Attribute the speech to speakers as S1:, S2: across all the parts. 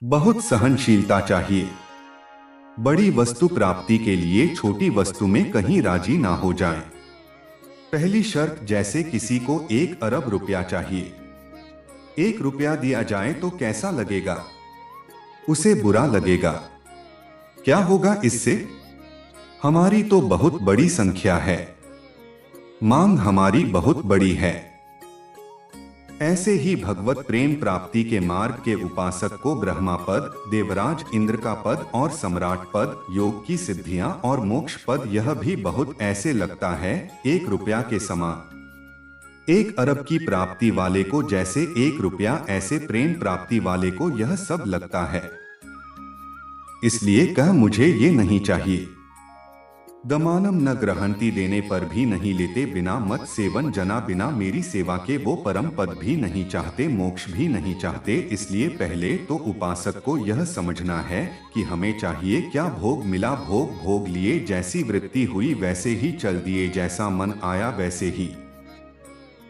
S1: बहुत सहनशीलता चाहिए। बड़ी वस्तु प्राप्ति के लिए छोटी वस्तु में कहीं राजी ना हो जाएं। पहली शर्त, जैसे किसी को 1 अरब रुपया चाहिए। 1 रुपया दिया जाए तो कैसा लगेगा? उसे बुरा लगेगा। क्या होगा इससे? हमारी तो बहुत बड़ी संख्या है, मांग हमारी बहुत बड़ी है। ऐसे ही भगवत प्रेम प्राप्ति के मार्ग के उपासक को ब्रह्मा पद, देवराज इंद्र का पद और सम्राट पद, योग की सिद्धियां और मोक्ष पद, यह भी बहुत ऐसे लगता है 1 रुपया के समान। 1 अरब की प्राप्ति वाले को जैसे 1 रुपया, ऐसे प्रेम प्राप्ति वाले को यह सब लगता है। इसलिए कह, मुझे ये नहीं चाहिए। दमानम न ग्रहंती, देने पर भी नहीं लेते। बिना मत सेवन जना, बिना मेरी सेवा के वो परम पद भी नहीं चाहते, मोक्ष भी नहीं चाहते। इसलिए पहले तो उपासक को यह समझना है कि हमें चाहिए क्या। भोग मिला, भोग भोग लिए, जैसी वृत्ति हुई वैसे ही चल दिए, जैसा मन आया वैसे ही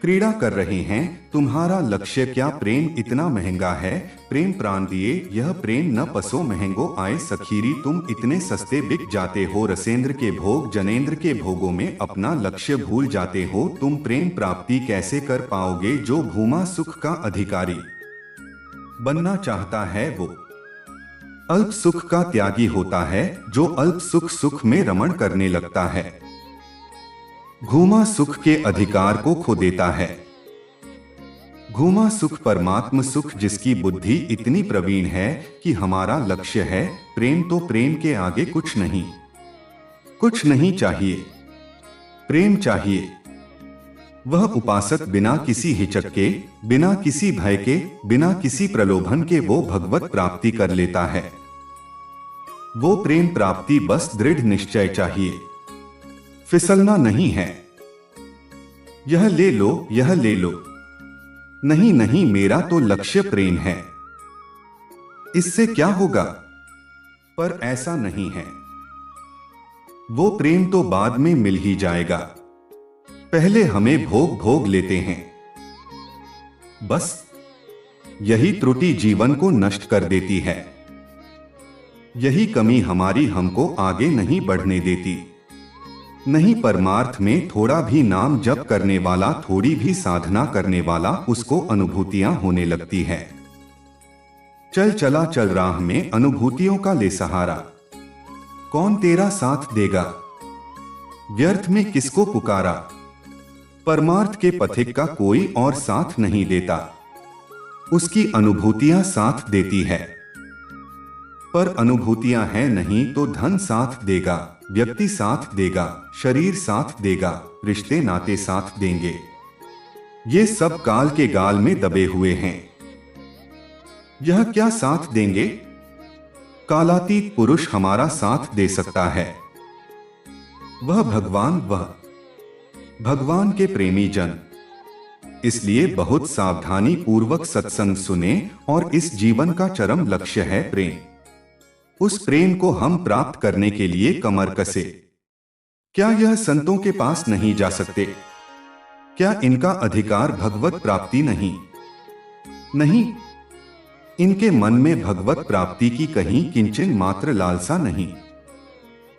S1: क्रीड़ा कर रहे हैं। तुम्हारा लक्ष्य क्या? प्रेम इतना महंगा है, प्रेम प्राण दिए, यह प्रेम न पसो महंगो आए सखीरी। तुम इतने सस्ते बिक जाते हो, रसेंद्र के भोग जनेंद्र के भोगों में अपना लक्ष्य भूल जाते हो। तुम प्रेम प्राप्ति कैसे कर पाओगे? जो भूमा सुख का अधिकारी बनना चाहता है वो अल्प सुख का त्यागी होता है। जो अल्प सुख में रमण करने लगता है, घूमा सुख के अधिकार को खो देता है। घूमा सुख परमात्म सुख, जिसकी बुद्धि इतनी प्रवीण है कि हमारा लक्ष्य है प्रेम, तो प्रेम के आगे कुछ नहीं, कुछ नहीं चाहिए, प्रेम चाहिए। वह उपासक बिना किसी हिचक के, बिना किसी भय के, बिना किसी प्रलोभन के वो भगवत प्राप्ति कर लेता है। वो प्रेम प्राप्ति बस दृढ़ निश्चय चाहिए, फिसलना नहीं है। यह ले लो, यह ले लो, नहीं नहीं, मेरा तो लक्ष्य प्रेम है, इससे क्या होगा? पर ऐसा नहीं है। वो प्रेम तो बाद में मिल ही जाएगा, पहले हमें भोग लेते हैं। बस यही त्रुटि जीवन को नष्ट कर देती है। यही कमी हमारी हमको आगे नहीं बढ़ने देती। नहीं, परमार्थ में थोड़ा भी नाम जप करने वाला, थोड़ी भी साधना करने वाला, उसको अनुभूतियां होने लगती है। चल चला चल राह में अनुभूतियों का ले सहारा, कौन तेरा साथ देगा? व्यर्थ में किसको पुकारा? परमार्थ के पथिक का कोई और साथ नहीं देता, उसकी अनुभूतियां साथ देती है। पर अनुभूतियां हैं नहीं तो धन साथ देगा, व्यक्ति साथ देगा, शरीर साथ देगा, रिश्ते नाते साथ देंगे। ये सब काल के गाल में दबे हुए हैं। यह क्या साथ देंगे? कालातीत पुरुष हमारा साथ दे सकता है। वह भगवान के प्रेमी जन। इसलिए बहुत सावधानी पूर्वक सत्संग सुने, और इस जीवन का चरम लक्ष्य है प्रेम। उस प्रेम को हम प्राप्त करने के लिए कमर कसे। क्या यह संतों के पास नहीं जा सकते? क्या इनका अधिकार भगवत प्राप्ति नहीं? नहीं, इनके मन में भगवत प्राप्ति की कहीं किंचन मात्र लालसा नहीं।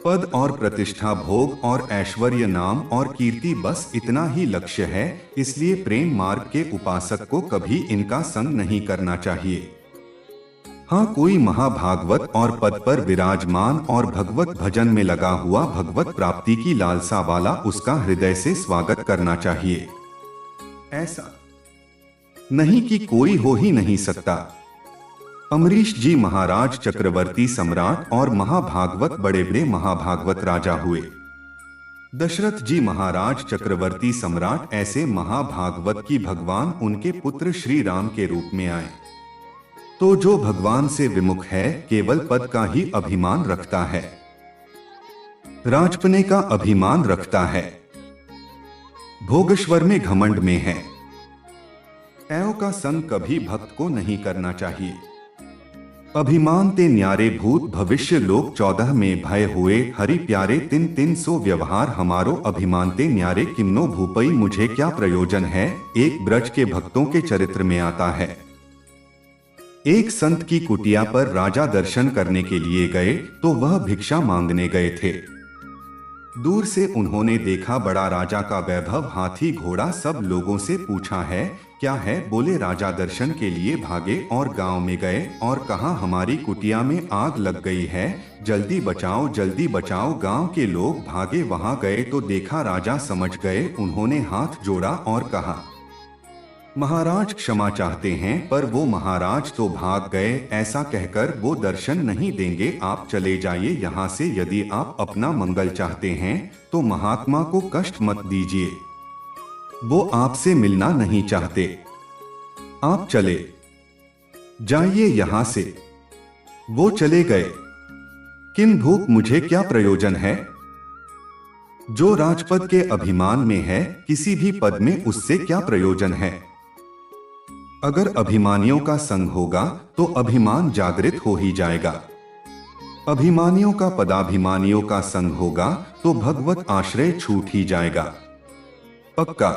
S1: पद और प्रतिष्ठा, भोग और ऐश्वर्य, नाम और कीर्ति, बस इतना ही लक्ष्य है। इसलिए प्रेम मार्ग के उपासक को कभी इनका संग नहीं करना चाहिए। हाँ, कोई महाभागवत और पद पर विराजमान और भगवत भजन में लगा हुआ, भगवत प्राप्ति की लालसा वाला, उसका हृदय से स्वागत करना चाहिए। ऐसा नहीं कि कोई हो ही नहीं सकता। अमरीश जी महाराज चक्रवर्ती सम्राट और महाभागवत बड़े बड़े महाभागवत राजा हुए। दशरथ जी महाराज चक्रवर्ती सम्राट, ऐसे महाभागवत की भगवान उनके पुत्र श्री राम के रूप में आए। तो जो भगवान से विमुख है, केवल पद का ही अभिमान रखता है, राजपने का अभिमान रखता है, भोगेश्वर में घमंड में है। ऐव का संग कभी भक्त को नहीं करना चाहिए। अभिमान ते न्यारे भूत भविष्य लोक 14 में भय हुए, हरि प्यारे तिन तिन सो व्यवहार हमारो। अभिमान ते न्यारे किमनो भूपई, मुझे क्या प्रयोजन है। एक ब्रज के भक्तों के चरित्र में आता है। एक संत की कुटिया पर राजा दर्शन करने के लिए गए तो वह भिक्षा मांगने गए थे। दूर से उन्होंने देखा बड़ा राजा का वैभव, हाथी घोड़ा, सब लोगों से पूछा है क्या है। बोले राजा दर्शन के लिए भागे और गांव में गए और कहा हमारी कुटिया में आग लग गई है, जल्दी बचाओ जल्दी बचाओ। गांव के लोग भागे, वहां गए तो देखा राजा समझ गए। उन्होंने हाथ जोड़ा और कहा महाराज क्षमा चाहते हैं, पर वो महाराज तो भाग गए। ऐसा कहकर वो दर्शन नहीं देंगे, आप चले जाइए यहाँ से। यदि आप अपना मंगल चाहते हैं तो महात्मा को कष्ट मत दीजिए, वो आपसे मिलना नहीं चाहते। आप चले जाइए यहाँ से। वो चले गए। किन भूख मुझे क्या प्रयोजन है। जो राजपद के अभिमान में है, किसी भी पद में उससे क्या प्रयोजन है। अगर अभिमानियों का संग होगा तो अभिमान जागृत हो ही जाएगा। अभिमानियों का पदाभिमानियों का संग होगा तो भगवत आश्रय छूट ही जाएगा। पक्का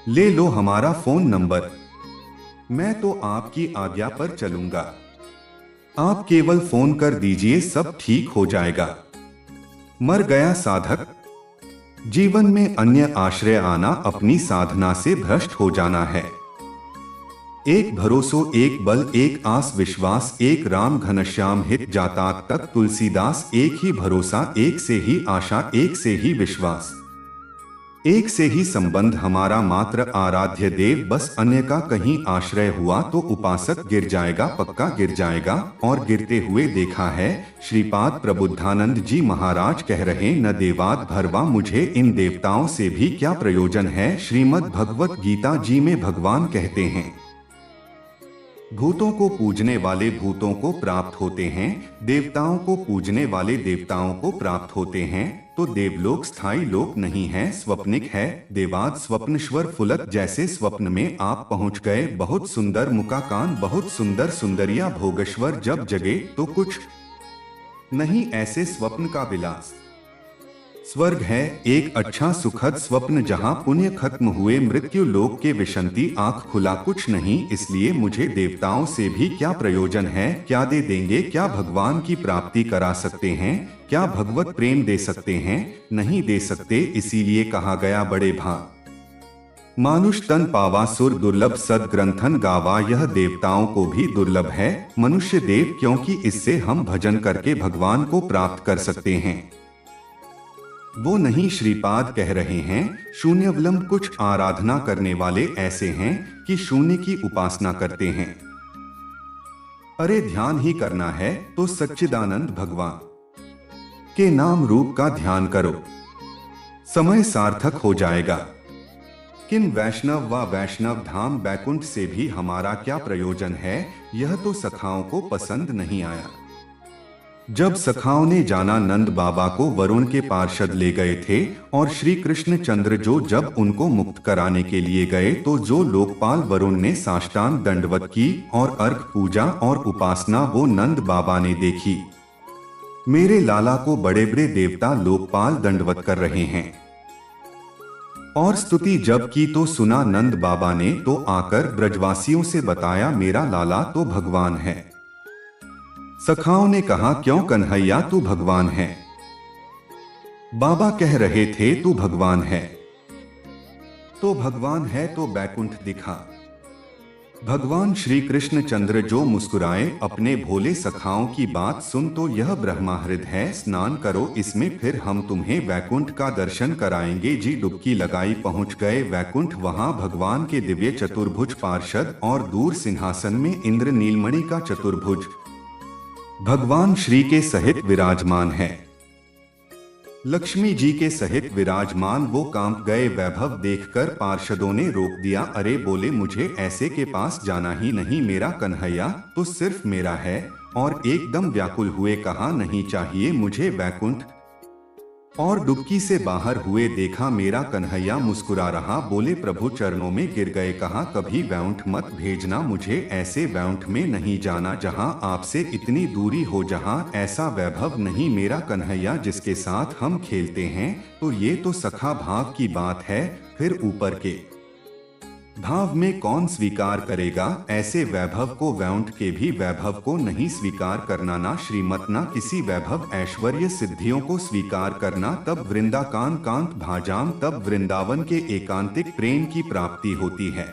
S1: ले लो हमारा फोन नंबर, मैं तो आपकी आज्ञा पर चलूंगा। आप केवल फोन कर दीजिए, सब ठीक हो जाएगा। मर गया साधक। जीवन में अन्य आश्रय आना अपनी साधना से भ्रष्ट हो जाना है। एक भरोसो एक बल एक आस विश्वास, एक राम घनश्याम हित जातात तक तुलसीदास। एक ही भरोसा एक से ही आशा, एक से ही विश्वास, एक से ही संबंध हमारा मात्र आराध्य देव। बस अन्य का कहीं आश्रय हुआ तो उपासक गिर जाएगा, पक्का गिर जाएगा। और गिरते हुए देखा है। श्रीपाद प्रबुद्धानंद जी महाराज कह रहे न देवाद भरवा, मुझे इन देवताओं से भी क्या प्रयोजन है। श्रीमद् भगवत गीता जी में भगवान कहते हैं भूतों को पूजने वाले भूतों को प्राप्त होते हैं, देवताओं को पूजने वाले देवताओं को प्राप्त होते हैं। तो देवलोक स्थायी लोक नहीं है, स्वप्निक है। देवाद स्वप्नेश्वर फुलक जैसे स्वप्न में आप पहुंच गए। बहुत सुंदर मुकाकान, बहुत सुंदर सुंदरिया भोगेश्वर। जब जगे तो कुछ नहीं, ऐसे स्वप्न का विलास। स्वर्ग है एक अच्छा सुखद स्वप्न, जहां पुण्य खत्म हुए मृत्यु लोक के विशंति आंख खुला कुछ नहीं। इसलिए मुझे देवताओं से भी क्या प्रयोजन है। क्या दे देंगे, क्या भगवान की प्राप्ति करा सकते हैं, क्या भगवत प्रेम दे सकते हैं, नहीं दे सकते। इसीलिए कहा गया बड़े भाग मानुष तन पावा सुर दुर्लभ, सद ग्रंथन गावा। यह देवताओं को भी दुर्लभ है, मनुष्य देव, क्योंकि इससे हम भजन करके भगवान को प्राप्त कर सकते हैं। वो नहीं श्रीपाद कह रहे हैं शून्यवलंब। कुछ आराधना करने वाले ऐसे हैं कि शून्य की उपासना करते हैं। अरे ध्यान ही करना है तो सच्चिदानंद भगवान के नाम रूप का ध्यान करो, समय सार्थक हो जाएगा। किन वैष्णव व वैष्णव धाम बैकुंठ से भी हमारा क्या प्रयोजन है। यह तो सखाओं को पसंद नहीं आया। जब सखाओं ने जाना नंद बाबा को वरुण के पार्षद ले गए थे और श्री कृष्ण चंद्र जो जब उनको मुक्त कराने के लिए गए तो जो लोकपाल वरुण ने साष्टांग दंडवत की और अर्घ पूजा और उपासना वो नंद बाबा ने देखी। मेरे लाला को बड़े बड़े देवता लोकपाल दंडवत कर रहे हैं। और स्तुति जब की तो सुना नंद बाबा ने तो आकर ब्रजवासियों से बताया मेरा लाला तो भगवान है। सखाओं ने कहा क्यों कन्हैया तू भगवान है। बाबा कह रहे थे तू भगवान है। तो भगवान है तो बैकुंठ दिखा। भगवान श्री कृष्ण चंद्र जो मुस्कुराए अपने भोले सखाओं की बात सुन तो यह ब्रह्माहृद है, स्नान करो इसमें फिर हम तुम्हें वैकुंठ का दर्शन कराएंगे। जी डुबकी लगाई पहुंच गए वैकुंठ। वहां भगवान के दिव्य चतुर्भुज पार्षद और दूर सिंहासन में इंद्र नीलमणि का चतुर्भुज भगवान श्री के सहित विराजमान है। लक्ष्मी जी के सहित विराजमान। वो कांप गए वैभव देखकर, पार्षदों ने रोक दिया। अरे बोले मुझे ऐसे के पास जाना ही नहीं, मेरा कन्हैया तो सिर्फ मेरा है। और एकदम व्याकुल हुए कहा नहीं चाहिए मुझे वैकुंठ। और डुबकी से बाहर हुए देखा मेरा कन्हैया मुस्कुरा रहा। बोले प्रभु चरणों में गिर गए, कहा कभी वैकुंठ मत भेजना मुझे, ऐसे वैकुंठ में नहीं जाना जहां आपसे इतनी दूरी हो, जहां ऐसा वैभव नहीं। मेरा कन्हैया जिसके साथ हम खेलते हैं तो ये तो सखा भाव की बात है, फिर ऊपर के भाव में कौन स्वीकार करेगा? ऐसे वैभव को वैकुंठ के भी वैभव को नहीं स्वीकार करना, ना श्रीमत ना किसी वैभव ऐश्वर्य सिद्धियों को स्वीकार करना, तब वृंदाकान कांत भाजाम, तब वृंदावन के एकांतिक प्रेम की प्राप्ति होती है।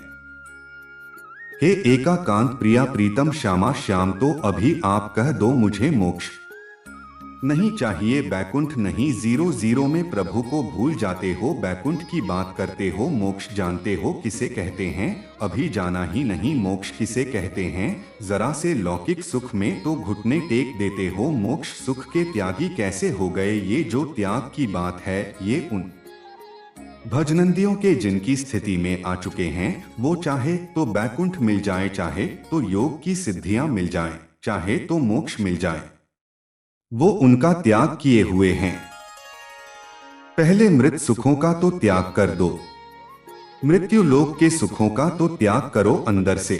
S1: हे एकाकांत प्रिया प्रीतम श्यामा श्याम, तो अभी आप कह दो मुझे मोक्ष नहीं चाहिए, बैकुंठ नहीं। 00 में प्रभु को भूल जाते हो, बैकुंठ की बात करते हो, मोक्ष जानते हो किसे कहते हैं? अभी जाना ही नहीं मोक्ष किसे कहते हैं। जरा से लौकिक सुख में तो घुटने टेक देते हो, मोक्ष सुख के त्यागी कैसे हो गए? ये जो त्याग की बात है, ये उन भजनंदियों के जिनकी स्थिति में आ चुके हैं, वो चाहे तो बैकुंठ मिल जाए, चाहे तो योग की सिद्धियां मिल जाएं, चाहे तो मोक्ष मिल जाए, वो उनका त्याग किए हुए हैं। पहले मृत सुखों का तो त्याग कर दो, मृत्यु लोक के सुखों का तो त्याग करो अंदर से,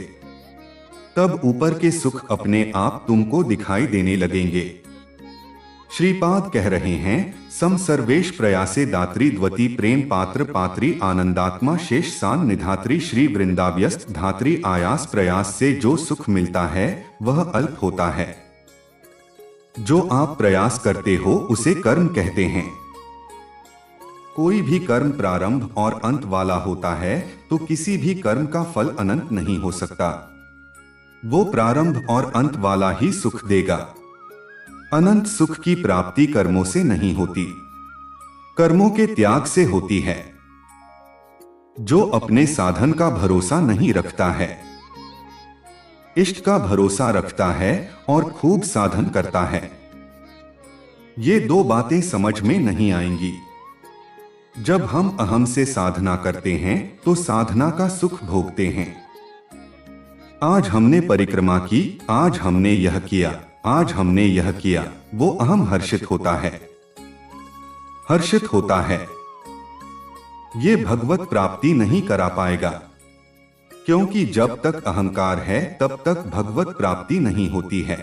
S1: तब ऊपर के सुख अपने आप तुमको दिखाई देने लगेंगे। श्रीपाद कह रहे हैं, सम सर्वेश प्रयासे दात्री द्वती प्रेम पात्र पात्री आनंदात्मा शेष सान निधात्री, श्री वृंदाव्यस्त धात्री आयास प्रयास से जो सुख मिलता है वह अल्प होता है। जो आप प्रयास करते हो उसे कर्म कहते हैं। कोई भी कर्म प्रारंभ और अंत वाला होता है, तो किसी भी कर्म का फल अनंत नहीं हो सकता। वो प्रारंभ और अंत वाला ही सुख देगा। अनंत सुख की प्राप्ति कर्मों से नहीं होती, कर्मों के त्याग से होती है। जो अपने साधन का भरोसा नहीं रखता है, इष्ट का भरोसा रखता है और खूब साधन करता है, ये दो बातें समझ में नहीं आएंगी। जब हम अहम से साधना करते हैं तो साधना का सुख भोगते हैं। आज हमने परिक्रमा की, आज हमने यह किया, आज हमने यह किया, वो अहम हर्षित होता है, हर्षित होता है। ये भगवत प्राप्ति नहीं करा पाएगा, क्योंकि जब तक अहंकार है तब तक भगवत प्राप्ति नहीं होती है।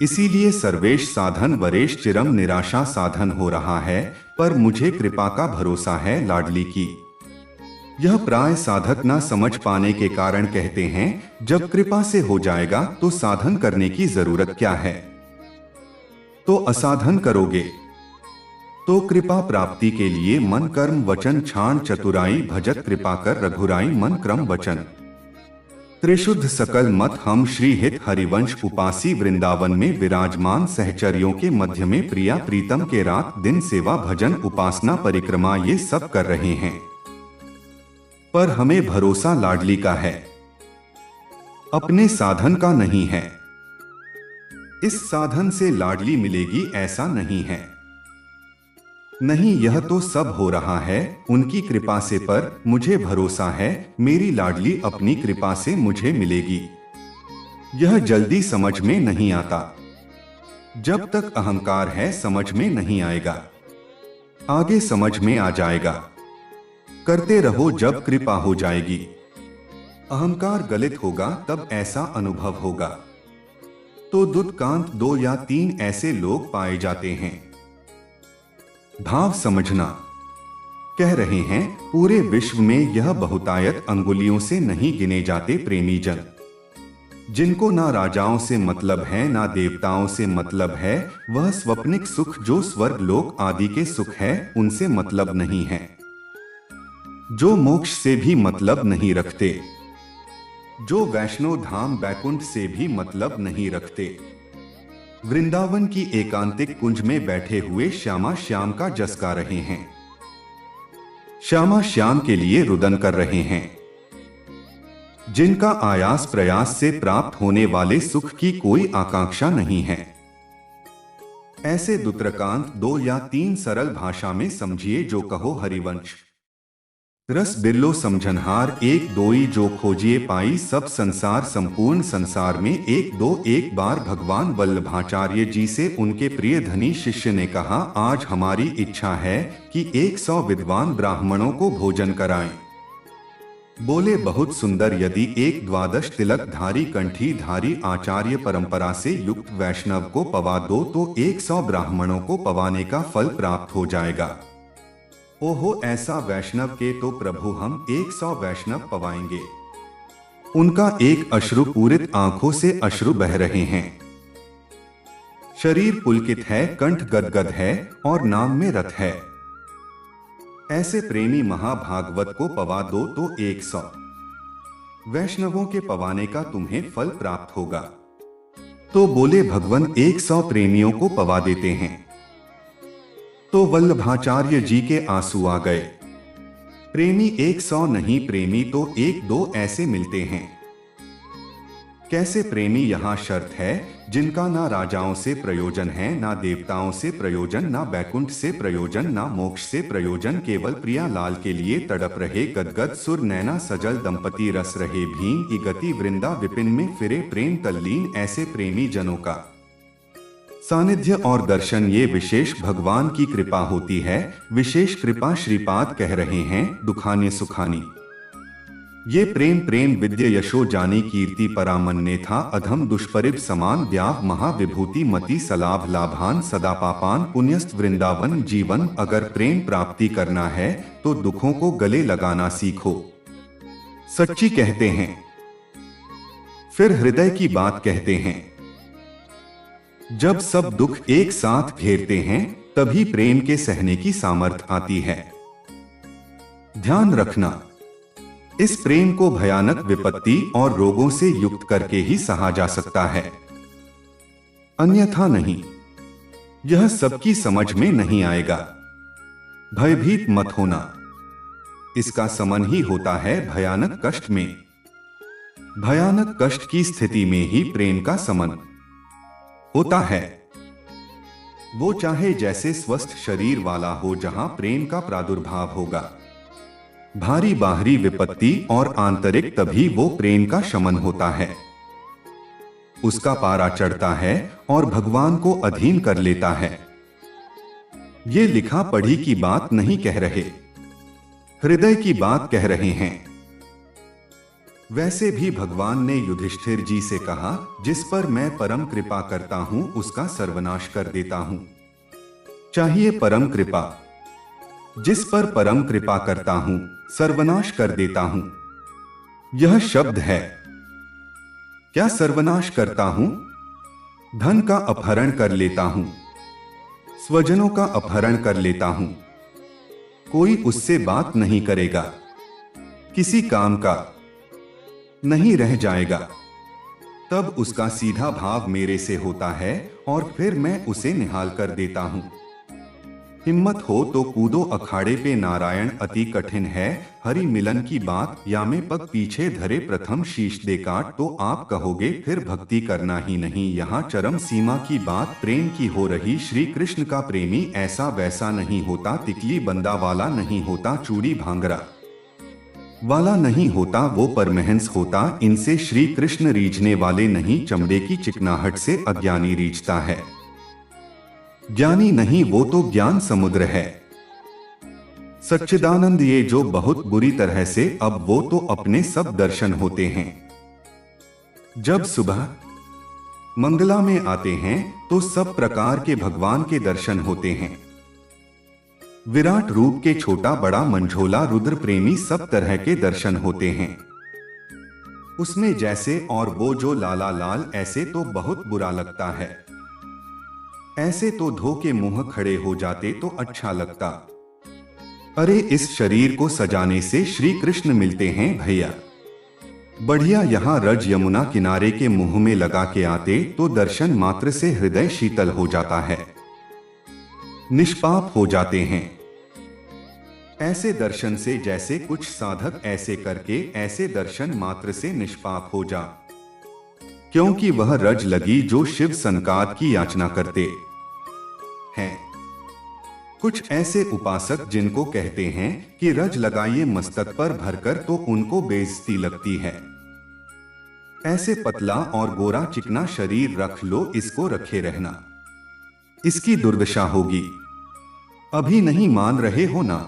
S1: इसीलिए सर्वेश साधन वरेश चिरम निराशा साधन हो रहा है, पर मुझे कृपा का भरोसा है लाडली की। यह प्राय साधक ना समझ पाने के कारण कहते हैं, जब कृपा से हो जाएगा तो साधन करने की जरूरत क्या है, तो असाधन करोगे। तो कृपा प्राप्ति के लिए मन कर्म वचन छाण चतुराई भजत कृपा कर रघुराई, मन क्रम वचन त्रिशुद्ध सकल मत हम श्री हित हरिवंश उपासी, वृंदावन में विराजमान सहचर्यों के मध्य में प्रिया प्रीतम के रात दिन सेवा भजन उपासना परिक्रमा ये सब कर रहे हैं। पर हमें भरोसा लाडली का है, अपने साधन का नहीं है। इस साधन से लाडली मिलेगी ऐसा नहीं है, नहीं, यह तो सब हो रहा है उनकी कृपा से, पर मुझे भरोसा है मेरी लाडली अपनी कृपा से मुझे मिलेगी। यह जल्दी समझ में नहीं आता, जब तक अहंकार है समझ में नहीं आएगा, आगे समझ में आ जाएगा। करते रहो, जब कृपा हो जाएगी, अहंकार गलित होगा, तब ऐसा अनुभव होगा। तो दुदकांत 2 या 3 ऐसे लोग पाए जाते हैं। भाव समझना, कह रहे हैं पूरे विश्व में यह बहुतायत अंगुलियों से नहीं गिने जाते प्रेमी जन, जिनको ना राजाओं से मतलब है ना देवताओं से मतलब है। वह स्वप्निक सुख जो स्वर्ग लोक आदि के सुख है उनसे मतलब नहीं है, जो मोक्ष से भी मतलब नहीं रखते, जो वैष्णो धाम बैकुंठ से भी मतलब नहीं रखते, वृंदावन की एकांतिक कुंज में बैठे हुए श्यामा श्याम का जस गा रहे हैं, श्यामा श्याम के लिए रुदन कर रहे हैं, जिनका आयास प्रयास से प्राप्त होने वाले सुख की कोई आकांक्षा नहीं है। ऐसे दुत्रकांत 2 या 3 सरल भाषा में समझिए जो कहो हरिवंश रस बिरलो समझनहार, 1 2 जो खोजिए पाई सब संसार, संपूर्ण संसार में 1 2 एक बार भगवान वल्लभाचार्य जी से उनके प्रिय धनी शिष्य ने कहा, आज हमारी इच्छा है कि 100 विद्वान ब्राह्मणों को भोजन कराएं। बोले, बहुत सुंदर, यदि एक 12 तिलक धारी कंठी धारी आचार्य परंपरा से युक्त वैष्णव को पवा दो तो 100 ब्राह्मणों को पवाने का फल प्राप्त हो जाएगा। ओहो, ऐसा वैष्णव के तो प्रभु हम 100 वैष्णव पवाएंगे। उनका एक अश्रु पूरित आंखों से अश्रु बह रहे हैं। शरीर पुलकित है, कंठ गदगद है और नाम में रत है। ऐसे प्रेमी महाभागवत को पवा दो तो 100 वैष्णवों के पवाने का तुम्हें फल प्राप्त होगा। तो बोले भगवान 100 प्रेमियों को पवा देते हैं। तो वल्लभाचार्य जी के आंसू आ गए। प्रेमी 100 नहीं, प्रेमी तो 1-2 ऐसे मिलते हैं। कैसे प्रेमी यहाँ शर्त है, जिनका ना राजाओं से प्रयोजन है, ना देवताओं से प्रयोजन, ना बैकुंठ से प्रयोजन, ना मोक्ष से प्रयोजन, केवल प्रिया लाल के लिए तड़प रहे गदगद सुर नैना सजल दंपति रस रहे भीम ई गति वृंदा विपिन में फिरे प्रेम तल्लीन। ऐसे प्रेमी जनों का सानिध्य और दर्शन, ये विशेष भगवान की कृपा होती है। विशेष कृपा श्रीपाद कह रहे हैं, दुखानी सुखानी। ये प्रेम प्रेम विद्य यशो जानी कीर्ति परामन्ने था अधम दुष्परिप समान व्याह महाविभूति मति सलाभ लाभान सदा पापान पुण्यस्त वृंदावन जीवन। अगर प्रेम प्राप्ति करना है तो दुखों को गले लगाना सीखो। सच्ची कहते हैं, फिर हृदय की बात कहते हैं। जब सब दुख एक साथ घेरते हैं तभी प्रेम के सहने की सामर्थ्य आती है। ध्यान रखना, इस प्रेम को भयानक विपत्ति और रोगों से युक्त करके ही सहा जा सकता है, अन्यथा नहीं। यह सबकी समझ में नहीं आएगा। भयभीत मत होना, इसका समन ही होता है भयानक कष्ट में। भयानक कष्ट की स्थिति में ही प्रेम का समन होता है। वो चाहे जैसे स्वस्थ शरीर वाला हो, जहां प्रेम का प्रादुर्भाव होगा भारी बाहरी विपत्ति और आंतरिक, तभी वो प्रेम का शमन होता है। उसका पारा चढ़ता है और भगवान को अधीन कर लेता है। ये लिखा पढ़ी की बात नहीं कह रहे, हृदय की बात कह रहे हैं। वैसे भी भगवान ने युधिष्ठिर जी से कहा, जिस पर मैं परम कृपा करता हूं उसका सर्वनाश कर देता हूं। चाहिए परम कृपा, जिस पर परम कृपा करता हूं सर्वनाश कर देता हूं। यह शब्द है। क्या सर्वनाश करता हूं? धन का अपहरण कर लेता हूं, स्वजनों का अपहरण कर लेता हूं। कोई उससे बात नहीं करेगा, किसी काम का नहीं रह जाएगा। तब उसका सीधा भाव मेरे से होता है और फिर मैं उसे निहाल कर देता हूं। हिम्मत हो तो कूदो अखाड़े पे, नारायण अति कठिन है हरि मिलन की बात। या में पग पीछे धरे प्रथम शीश दे काट, तो आप कहोगे फिर भक्ति करना ही नहीं। यहाँ चरम सीमा की बात प्रेम की हो रही। श्री कृष्ण का प्रेमी ऐसा वैसा नहीं होता, तिकली बंदा वाला नहीं होता, चूड़ी भांगरा वाला नहीं होता, वो परमहंस होता। इनसे श्री कृष्ण रीझने वाले नहीं, चमड़े की चिकनाहट से अज्ञानी रीझता है। ज्ञानी नहीं, वो तो ज्ञान समुद्र है। सच्चिदानंद ये जो बहुत बुरी तरह से, अब वो तो अपने सब दर्शन होते हैं। जब सुबह मंगला में आते हैं तो सब प्रकार के भगवान के दर्शन होते हैं। विराट रूप के छोटा बड़ा मंझोला रुद्र प्रेमी सब तरह के दर्शन होते हैं उसमें जैसे। और वो जो लाला लाल, ऐसे तो बहुत बुरा लगता है। ऐसे तो धो के मुंह खड़े हो जाते तो अच्छा लगता। अरे इस शरीर को सजाने से श्री कृष्ण मिलते हैं भैया। बढ़िया यहाँ रज यमुना किनारे के मुंह में लगा के आते तो दर्शन मात्र से हृदय शीतल हो जाता है, निष्पाप हो जाते हैं। ऐसे दर्शन से जैसे कुछ साधक ऐसे करके ऐसे दर्शन मात्र से निष्पाप हो जा, क्योंकि वह रज लगी जो शिव संकात की याचना करते हैं। कुछ ऐसे उपासक जिनको कहते हैं कि रज लगाइए मस्तक पर भरकर, तो उनको बेइज्जती लगती है। ऐसे पतला और गोरा चिकना शरीर रख लो, इसको रखे रहना, इसकी दुर्दशा होगी। अभी नहीं मान रहे हो ना?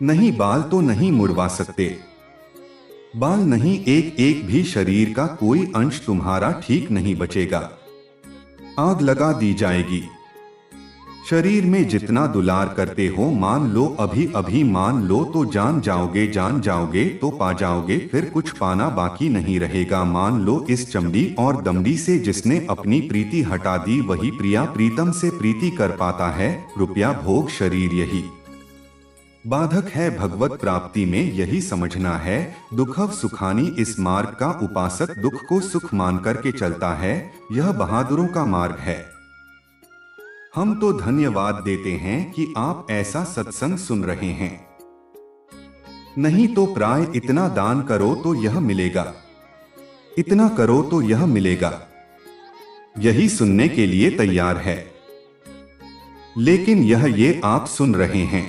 S1: नहीं, बाल तो नहीं मुड़वा सकते। बाल नहीं, एक एक भी शरीर का कोई अंश तुम्हारा ठीक नहीं बचेगा, आग लगा दी जाएगी। शरीर में जितना दुलार करते हो, मान लो अभी अभी मान लो तो जान जाओगे तो पा जाओगे, फिर कुछ पाना बाकी नहीं रहेगा। मान लो इस चमड़ी और दमड़ी से जिसने अपनी प्रीति हटा दी, वही प्रिया प्रीतम से प्रीति कर पाता है। रुपया भोग शरीर यही बाधक है भगवत प्राप्ति में, यही समझना है। दुखव सुखानी इस मार्ग का उपासक दुख को सुख मान करके चलता है, यह बहादुरों का मार्ग है। हम तो धन्यवाद देते हैं कि आप ऐसा सत्संग सुन रहे हैं। नहीं तो प्राय इतना दान करो तो यह मिलेगा, इतना करो तो यह मिलेगा, यही सुनने के लिए तैयार है। लेकिन ये आप सुन रहे हैं,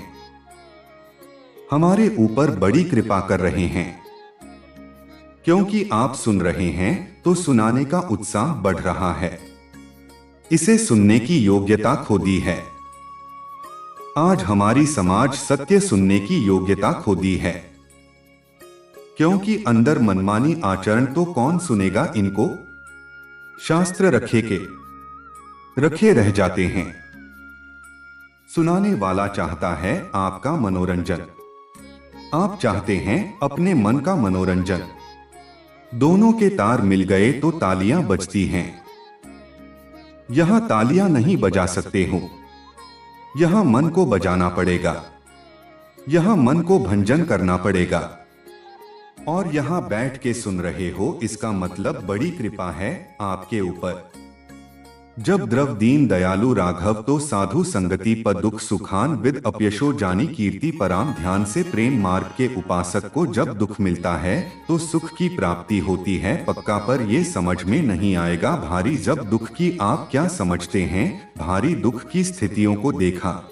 S1: हमारे ऊपर बड़ी कृपा कर रहे हैं। क्योंकि आप सुन रहे हैं तो सुनाने का उत्साह बढ़ रहा है, इसे सुनने की योग्यता खो दी है। आज हमारी समाज सत्य सुनने की योग्यता खो दी है, क्योंकि अंदर मनमानी आचरण तो कौन सुनेगा इनको। शास्त्र रखे रह जाते हैं। सुनाने वाला चाहता है आपका मनोरंजन, आप चाहते हैं अपने मन का मनोरंजन। दोनों के तार मिल गए तो तालियां बजती हैं। यहां तालियां नहीं बजा सकते हो, यहां मन को बजाना पड़ेगा, यहां मन को भंजन करना पड़ेगा। और यहां बैठ के सुन रहे हो, इसका मतलब बड़ी कृपा है आपके ऊपर। जब द्रव दीन दयालु राघव तो साधु संगति पद दुख सुखान विद अपयशो जानी कीर्ति पराम। ध्यान से प्रेम मार्ग के उपासक को जब दुख मिलता है तो सुख की प्राप्ति होती है पक्का, पर ये समझ में नहीं आएगा भारी जब दुख की। आप क्या समझते हैं भारी दुख की स्थितियों को देखा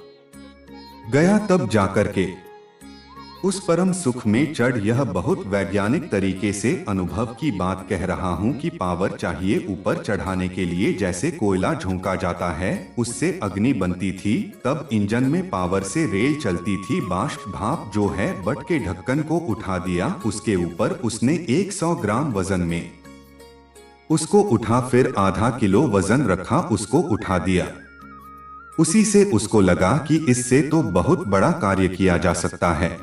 S1: गया तब जाकर के उस परम सुख में चढ़। यह बहुत वैज्ञानिक तरीके से अनुभव की बात कह रहा हूं कि पावर चाहिए ऊपर चढ़ाने के लिए। जैसे कोयला झोंका जाता है, उससे अग्नि बनती थी, तब इंजन में पावर से रेल चलती थी। बाष्प भाप जो है बट के ढक्कन को उठा दिया, उसके ऊपर उसने 100 ग्राम वजन में उसको उठा, फिर आधा किलो वजन रखा, उसको उठा दिया। उसी से उसको लगा कि इससे तो बहुत बड़ा कार्य किया जा सकता है।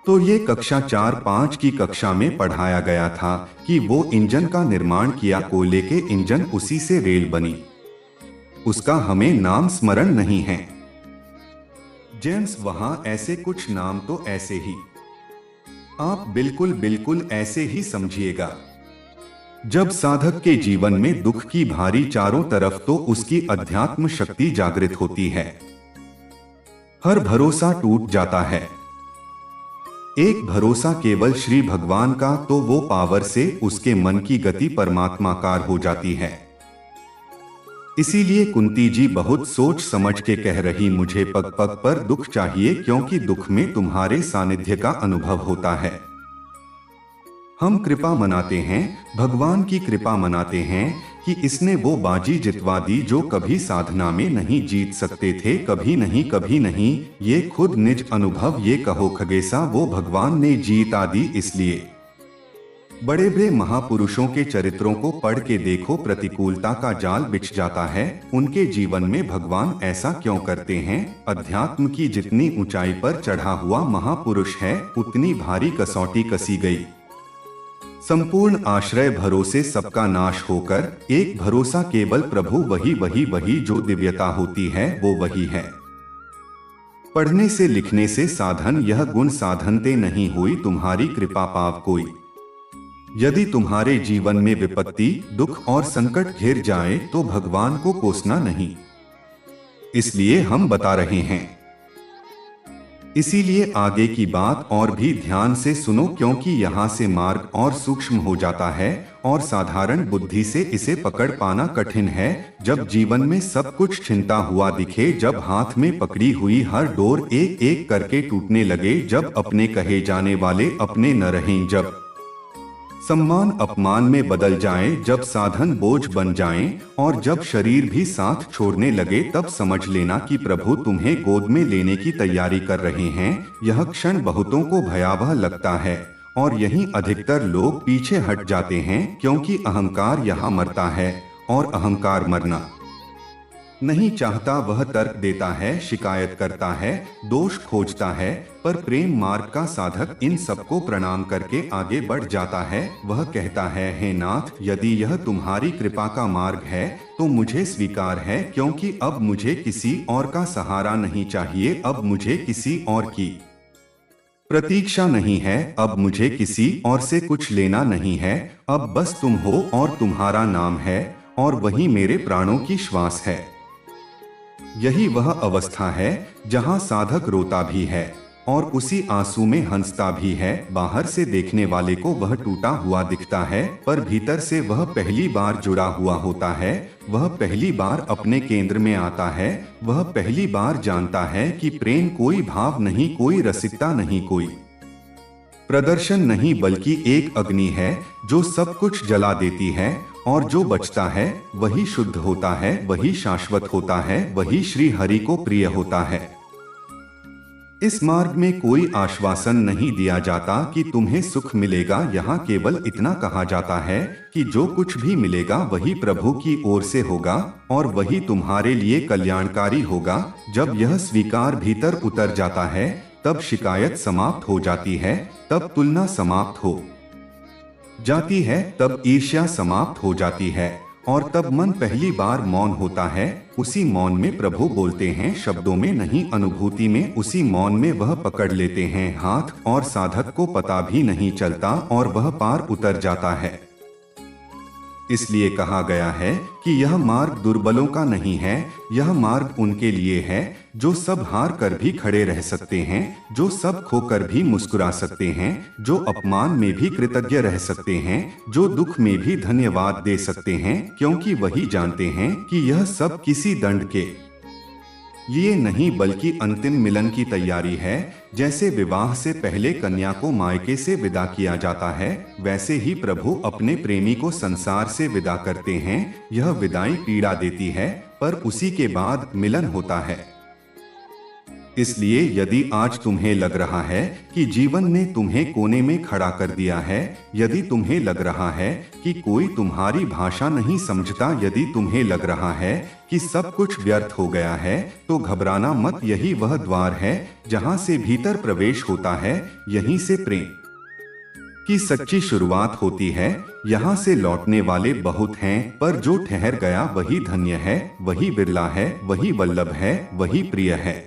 S1: तो ये कक्षा 4-5 की कक्षा में पढ़ाया गया था कि वो इंजन का निर्माण किया, कोयले के इंजन, उसी से रेल बनी। उसका हमें नाम स्मरण नहीं है। जेम्स वहां ऐसे कुछ नाम तो ऐसे ही आप बिल्कुल ऐसे ही समझिएगा। जब साधक के जीवन में दुख की भारी चारों तरफ, तो उसकी अध्यात्म शक्ति जागृत होती है, हर भरोसा टूट जाता है। एक भरोसा केवल श्री भगवान का, तो वो पावर से उसके मन की गति परमात्माकार हो जाती है। इसीलिए कुंती जी बहुत सोच समझ के कह रही, मुझे पग पग पर दुख चाहिए, क्योंकि दुख में तुम्हारे सानिध्य का अनुभव होता है। हम कृपा मनाते हैं, भगवान की कृपा मनाते हैं कि इसने वो बाजी जितवा दी जो कभी साधना में नहीं जीत सकते थे, कभी नहीं। ये खुद निज अनुभव, ये कहो खगेसा, वो भगवान ने जीता दी। इसलिए बड़े बड़े महापुरुषों के चरित्रों को पढ़ के देखो, प्रतिकूलता का जाल बिछ जाता है उनके जीवन में। भगवान ऐसा क्यों करते हैं? अध्यात्म की जितनी ऊंचाई पर चढ़ा हुआ महापुरुष है, उतनी भारी कसौटी कसी गई। संपूर्ण आश्रय भरोसे सबका नाश होकर एक भरोसा केवल प्रभु, वही जो दिव्यता होती है वो वही है। पढ़ने से लिखने से साधन, यह गुण साधनते नहीं हुई, तुम्हारी कृपा पाव कोई। यदि तुम्हारे जीवन में विपत्ति, दुख और संकट घिर जाए तो भगवान को कोसना नहीं, इसलिए हम बता रहे हैं। इसीलिए आगे की बात और भी ध्यान से सुनो, क्योंकि यहाँ से मार्ग और सूक्ष्म हो जाता है और साधारण बुद्धि से इसे पकड़ पाना कठिन है। जब जीवन में सब कुछ छिनता हुआ दिखे, जब हाथ में पकड़ी हुई हर डोर एक एक करके टूटने लगे, जब अपने कहे जाने वाले अपने न रहें, जब सम्मान अपमान में बदल जाए, जब साधन बोझ बन जाएं और जब शरीर भी साथ छोड़ने लगे, तब समझ लेना कि प्रभु तुम्हें गोद में लेने की तैयारी कर रहे हैं। यह क्षण बहुतों को भयावह लगता है और यहीं अधिकतर लोग पीछे हट जाते हैं, क्योंकि अहंकार यहाँ मरता है और अहंकार मरना नहीं चाहता वह तर्क देता है, शिकायत करता है, दोष खोजता है, पर प्रेम मार्ग का साधक इन सबको प्रणाम करके आगे बढ़ जाता है। वह कहता है, हे नाथ, यदि यह तुम्हारी कृपा का मार्ग है तो मुझे स्वीकार है, क्योंकि अब मुझे किसी और का सहारा नहीं चाहिए, अब मुझे किसी और की प्रतीक्षा नहीं है, अब मुझे किसी और से कुछ लेना नहीं है, अब बस तुम हो और तुम्हारा नाम है, और वही मेरे प्राणों की श्वास है। यही वह अवस्था है जहां साधक रोता भी है और उसी आंसू में हंसता भी है। बाहर से देखने वाले को वह टूटा हुआ दिखता है, पर भीतर से वह पहली बार जुड़ा हुआ होता है। वह पहली बार अपने केंद्र में आता है। वह पहली बार जानता है कि प्रेम कोई भाव नहीं, कोई रसिकता नहीं, कोई प्रदर्शन नहीं, बल्कि एक अग्नि है जो सब कुछ जला देती है, और जो बचता है वही शुद्ध होता है, वही शाश्वत होता है, वही श्री हरि को प्रिय होता है। इस मार्ग में कोई आश्वासन नहीं दिया जाता कि तुम्हें सुख मिलेगा। यहाँ केवल इतना कहा जाता है कि जो कुछ भी मिलेगा वही प्रभु की ओर से होगा और वही तुम्हारे लिए कल्याणकारी होगा। जब यह स्वीकार भीतर उतर जाता है, तब शिकायत समाप्त हो जाती है, तब तुलना समाप्त हो जाती है, तब ईर्ष्या समाप्त हो जाती है, और तब मन पहली बार मौन होता है। उसी मौन में प्रभु बोलते हैं, शब्दों में नहीं, अनुभूति में। उसी मौन में वह पकड़ लेते हैं हाथ, और साधक को पता भी नहीं चलता और वह पार उतर जाता है। इसलिए कहा गया है कि यह मार्ग दुर्बलों का नहीं है, यह मार्ग उनके लिए है जो सब हार कर भी खड़े रह सकते हैं, जो सब खोकर भी मुस्कुरा सकते हैं, जो अपमान में भी कृतज्ञ रह सकते हैं, जो दुख में भी धन्यवाद दे सकते हैं, क्योंकि वही जानते हैं कि यह सब किसी दंड के लिए नहीं, बल्कि अंतिम मिलन की तैयारी है। जैसे विवाह से पहले कन्या को मायके से विदा किया जाता है, वैसे ही प्रभु अपने प्रेमी को संसार से विदा करते हैं। यह विदाई पीड़ा देती है, पर उसी के बाद मिलन होता है। इसलिए यदि आज तुम्हें लग रहा है कि जीवन ने तुम्हें कोने में खड़ा कर दिया है, यदि तुम्हें लग रहा है कि कोई तुम्हारी भाषा नहीं समझता, यदि तुम्हें लग रहा है कि सब कुछ व्यर्थ हो गया है, तो घबराना मत। यही वह द्वार है जहां से भीतर प्रवेश होता है, यहीं से प्रेम की सच्ची शुरुआत होती है। यहाँ से लौटने वाले बहुत हैं, पर जो ठहर गया वही धन्य है, वही बिरला है, वही वल्लभ है, वही प्रिय है।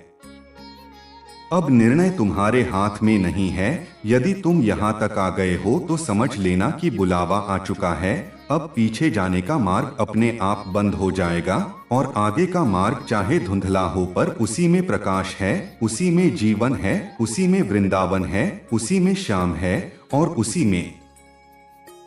S1: अब निर्णय तुम्हारे हाथ में नहीं है। यदि तुम यहाँ तक आ गए हो तो समझ लेना कि बुलावा आ चुका है। अब पीछे जाने का मार्ग अपने आप बंद हो जाएगा, और आगे का मार्ग चाहे धुंधला हो, पर उसी में प्रकाश है, उसी में जीवन है, उसी में वृंदावन है, उसी में श्याम है, और उसी में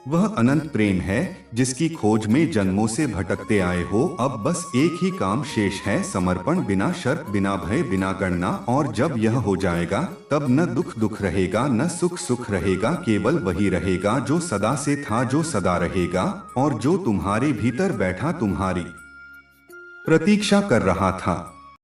S1: वह अनंत प्रेम है जिसकी खोज में जन्मों से भटकते आए हो। अब बस एक ही काम शेष है, समर्पण, बिना शर्त, बिना भय, बिना गणना। और जब यह हो जाएगा, तब न दुख दुख रहेगा, न सुख सुख रहेगा, केवल वही रहेगा जो सदा से था, जो सदा रहेगा, और जो तुम्हारे भीतर बैठा तुम्हारी प्रतीक्षा कर रहा था।